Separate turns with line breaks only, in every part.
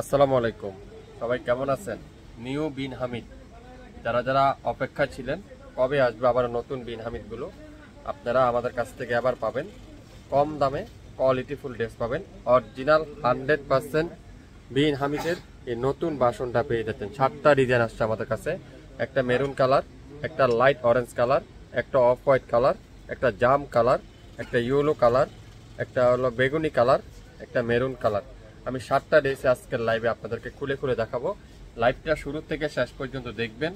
আসসালামু আলাইকুম, সবাই কেমন আছেন? নিউ বিন হামিদ যারা যারা অপেক্ষা ছিলেন কবে আসবে আবার নতুন বিন হামিদগুলো আপনারা আমাদের কাছ থেকে আবার পাবেন। কম দামে কোয়ালিটিফুল ড্রেস পাবেন। অরিজিনাল 100% বিন হামিদের এই নতুন বাসনটা পেয়ে যাচ্ছেন। 7টা ডিজাইন আসছে আমাদের কাছে। একটা মেরুন কালার, একটা লাইট অরেঞ্জ কালার, একটা অফ হোয়াইট কালার, একটা জাম কালার, একটা ইয়েলো কালার, একটা হলো বেগুনি কালার, একটা মেরুন কালার। আমি 7টা ড্রেসে আজকের লাইভে আপনাদেরকে খুলে খুলে দেখাবো। লাইভটা শুরু থেকে শেষ পর্যন্ত দেখবেন,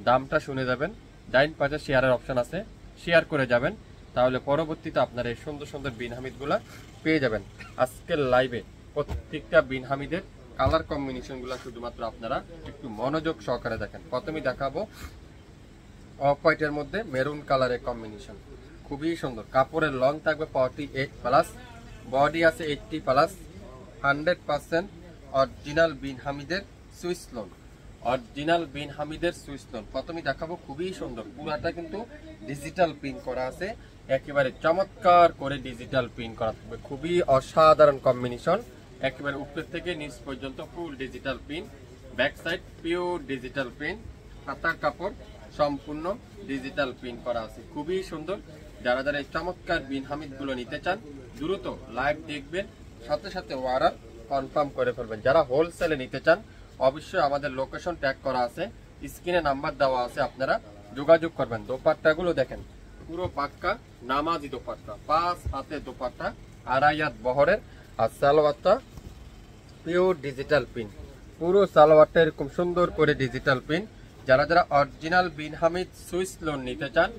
দামটা শুনে যাবেন। ডাইন পাশে শেয়ারের অপশন আছে, শেয়ার করে যাবেন, তাহলে পরবর্তীতে আপনারা এই সুন্দর সুন্দর বিন হামিদগুলা পেয়ে যাবেন। আজকের লাইভে প্রত্যেকটা বিন হামিদের কালার কম্বিনেশনগুলো শুধুমাত্র আপনারা একটু মনোযোগ সহকারে দেখেন। প্রথমেই দেখাবো অফ হোয়াইটের মধ্যে মেরুন কালারের কম্বিনেশন, খুবই সুন্দর। কাপড়ের লং থাকবে 48+, বডি আছে 80+, 100% অরিজিনাল বিন হামিদের সুইস লোন। অরিজিনাল বিন হামিদের সুইস লোন প্রথমেই দেখাবো, খুবই সুন্দর। পুরাটা কিন্তু ডিজিটাল প্রিন্ট করা আছে, একেবারে চমৎকার করে ডিজিটাল প্রিন্ট করা থাকবে। খুবই অসাধারণ কম্বিনেশন, একেবারে উপর থেকে নিচ পর্যন্ত full digital print. Back side pure digital print, হাতার কাপড় সম্পূর্ণ ডিজিটাল প্রিন্ট করা আছে, খুবই সুন্দর। যারা যারা এই চমৎকার বিন হামিদ গুলো নিতে চান দ্রুত লাইভ দেখবেন, সাথে সাথে অর্ডার কনফার্ম করে ফেলবেন। যারা হোলসেলে নিতে চান অবশ্যই আমাদের লোকেশন ট্যাগ করা আছে, স্ক্রিনে নাম্বার দেওয়া আছে, আপনারা যোগাযোগ করবেন। দোপাট্টাগুলো দেখেন, পুরো পাক্কা নামাজি দোপাট্টা, 5 হাতে দোপাট্টা, 2.5 হাত বহরের। আর সালোয়ারটা পিওর ডিজিটাল প্রিন্ট, পুরো সালোয়ারটা এরকম সুন্দর করে ডিজিটাল প্রিন্ট। যারা যারা অরিজিনাল বিন হামিদ সুইস লোন নিতে চান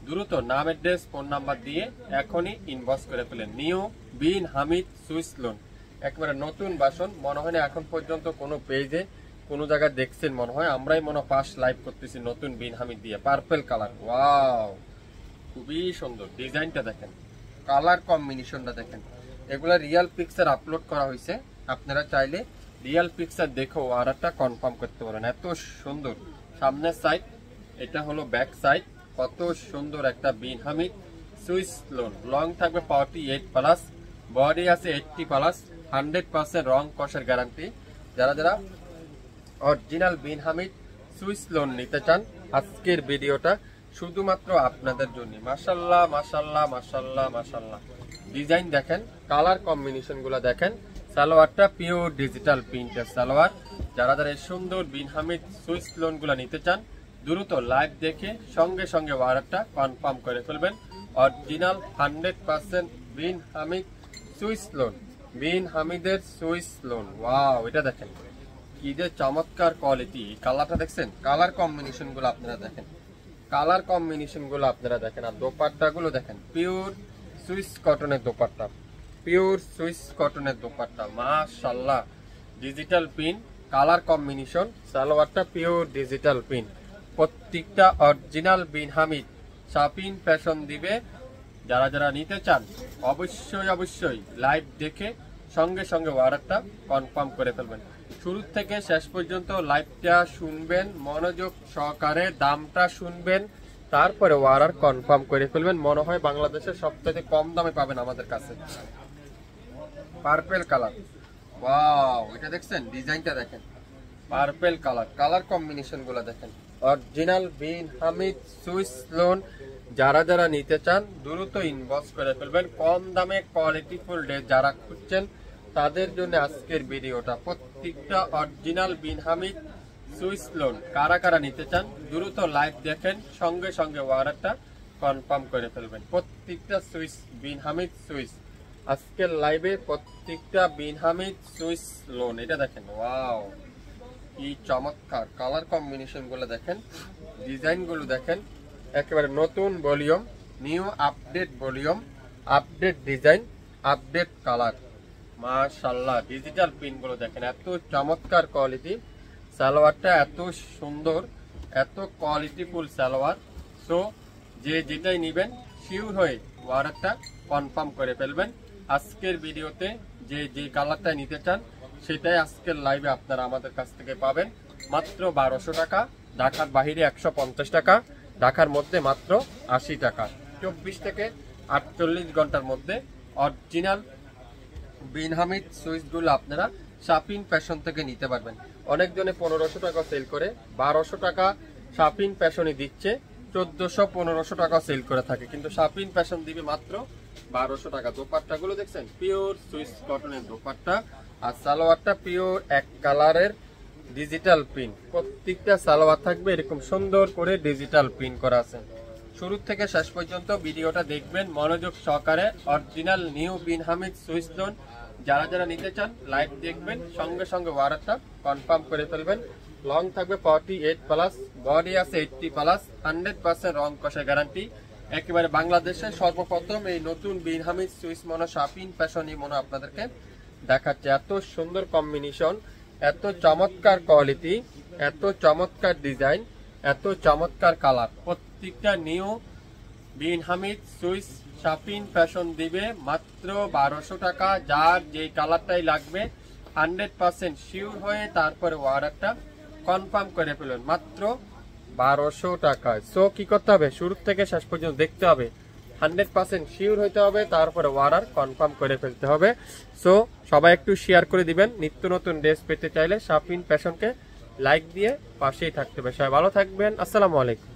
দ্রুত নাম, অ্যাড্রেস, ফোন নাম্বার দিয়ে এখনই ইনবক্স করে ফেলেন। নিউ বিন হামিদ সুইস লোন, একেবারে নতুন বাসন। মনে হয় না এখন পর্যন্ত কোনো পেজে কোনো জায়গায় দেখছেন, মনে হয় আমরাই ফার্স্ট লাইভ করতেছি নতুন বিন হামিদ দিয়ে। পার্পল কালার, ওয়াও, খুবই সুন্দর। ডিজাইনটা দেখেন, কালার কম্বিনেশনটা দেখেন। এগুলা রিয়েল পিকচার আপলোড করা হয়েছে, আপনারা চাইলে রিয়েল পিকচার দেখেও অর্ডারটা কনফার্ম করতে পারেন। এত সুন্দর সামনের সাইড, এটা হলো ব্যাক সাইড। কত সুন্দর একটা বিন হামিদ সুইস লোন। লং থাকবে 48+, বডি আছে 80+, 100% রং কষের গ্যারান্টি। যারা যারা অরিজিনাল বিন হামিদ সুইস লোন নিতে চান আজকের ভিডিওটা শুধুমাত্র আপনাদের জন্য। মাশাআল্লাহ মাশাআল্লাহ মাশাআল্লাহ মাশাআল্লাহ। ডিজাইন দেখেন, কালার কম্বিনেশন গুলা দেখেন। সালোয়ারটা পিওর ডিজিটাল প্রিন্টের সালোয়ার। যারা যারা এই সুন্দর বিন হামিদ সুইস লোন গুলা নিতে চান দ্রুত লাইভ দেখে সঙ্গে সঙ্গে অর্ডারটা কনফার্ম করে ফেলবেন। অরিজিনাল 100% বিন হামিদ সুইস লোন, বিন হামিদের সুইস লোন। ওয়াও, এটা দেখেন কি যে চমৎকার কোয়ালিটি। কালারটা দেখছেন, কালার কম্বিনেশন গুলো আপনারা দেখেন, কালার কম্বিনেশন গুলো আপনারা দেখেন। আর দোপাট্টা গুলো দেখেন, পিওর সুইস কটনের দোপাট্টা, পিওর সুইস কটনের দোপাট্টা। মাশাআল্লাহ, ডিজিটাল প্রিন্ট, কালার কম্বিনেশন। সালোয়ারটা পিওর ডিজিটাল প্রিন্ট। প্রত্যেকটা অরিজিনাল বিন হামিদ শাপিং ফ্যাশন দিবে। যারা যারা নিতে চান অবশ্যই অবশ্যই লাইভ দেখে সঙ্গে সঙ্গে অর্ডারটা কনফার্ম করে ফেলবেন। শুরু থেকে শেষ পর্যন্ত লাইভটা শুনবেন মনোযোগ সহকারে, দামটা শুনবেন, তারপরে অর্ডার কনফার্ম করে ফেলবেন। মনে হয় বাংলাদেশের সবথেকে কম দামে পাবেন আমাদের কাছে। পার্পল কালার, ওয়াও, এটা দেখছেন, ডিজাইনটা দেখেন, পার্পল কালার। কালার কম্বিনেশন গুলো দেখেন। অরিজিনাল বিন হামিদ সুইস লোন যারা যারা নিতে চান দ্রুত ইনবক্স করে ফেলবেন। কম দামে কোয়ালিটিফুল ড্রেস যারা খুঁজছেন তাদের জন্য আজকের ভিডিওটা। প্রত্যেকটা অরিজিনাল বিন হামিদ সুইস লোন কারা কারা নিতে চান দ্রুত লাইভ দেখেন, সঙ্গে সঙ্গে অর্ডারটা কনফার্ম করে ফেলবেন। প্রত্যেকটা সুইস বিন হামিদ সুইস আজকের লাইভে প্রত্যেকটা বিন হামিদ সুইস লোন। এটা দেখেন, ওয়াও, কি চমৎকার। কালার কম্বিনেশন গুলো দেখেন, ডিজাইন গুলো দেখেন, একেবারে নতুন volume, new update volume, update design, update colour. মাশাআল্লাহ, ডিজিটাল প্রিন্ট গুলো দেখেন, এত চমৎকার কোয়ালিটি। সালোয়ারটা এত সুন্দর, এত কোয়ালিটিফুল সালোয়ার। সো যে যেটাই নিবেন শিওর হয়ে অর্ডারটা কনফার্ম করে ফেলবেন। আজকের ভিডিওতে যে যে কালারটা নিতে চান সেটাই আজকের লাইভে আপনারা আমাদের কাছ থেকে পাবেন মাত্র 1200 টাকা। ঢাকার বাহিরে 150 টাকা, ঢাকার মধ্যে মাত্র 80 টাকা। 24 থেকে 48 ঘন্টার মধ্যে অরিজিনাল বিন হামিদ সুইচ গুলো আপনারা শাপিন ফ্যাশন থেকে নিতে পারবেন। অনেকজনে 1500 টাকা সেল করে, 1200 টাকা শাপিন ফ্যাশনই দিচ্ছে, 1400-1500 টাকা সেল করে থাকে, কিন্তু শাপিন ফ্যাশন দিবে মাত্র 1200 টাকা। দোপাট্টা গুলো দেখছেন, পিওর সুইস কটনের দোপাট্টা, আর সালোয়ারটা পিওর এক কালারের ডিজিটাল প্রিন্ট। প্রত্যেকটা সালোয়ার থাকবে এরকম সুন্দর করে ডিজিটাল প্রিন্ট করা আছে। শুরু থেকে শেষ পর্যন্ত ভিডিওটা দেখবেন মনোযোগ সহকারে। অরিজিনাল নিউ বিন হামিদ সুইস লোন যারা যারা নিতে চান লাইভ দেখবেন, সঙ্গে সঙ্গে অর্ডারটা কনফার্ম করে ফেলবেন। লং থাকবে 48+, বডি আছে 80+, 100% রং কষা গ্যারান্টি। একেবারে বাংলাদেশের সর্বপ্রথম এই নতুন বিন হামিদ সুইস মনো শাপিন ফ্যাশন মনো আপনাদেরকে দেখাচ্ছে। এত সুন্দর কম্বিনেশন, এত চমৎকার কোয়ালিটি, এত চমৎকার ডিজাইন, এত চমৎকার কালার। প্রত্যেকটা নিউ বিন হামিদ সুইস শাপিন ফ্যাশন দিবে মাত্র 1200 টাকা। যার যে কালারটাই লাগবে 100% শিওর হয়ে তারপরে অর্ডারটা কনফার্ম করে ফেলুন মাত্র 1200 টাকায়। সো কি করতে হবে, শুরু থেকে শেষ পর্যন্ত দেখতে হবে, 100% শিওর হইতে হবে, তারপরে অর্ডার কনফার্ম করে ফেলতে হবে। সো সবাই একটু শেয়ার করে দিবেন। নিত্য নতুন ড্রেস পেতে চাইলে শাপিন ফ্যাশনকে লাইক দিয়ে পাশেই থাকতে হবে। সবাই ভালো থাকবেন, আসসালামু আলাইকুম।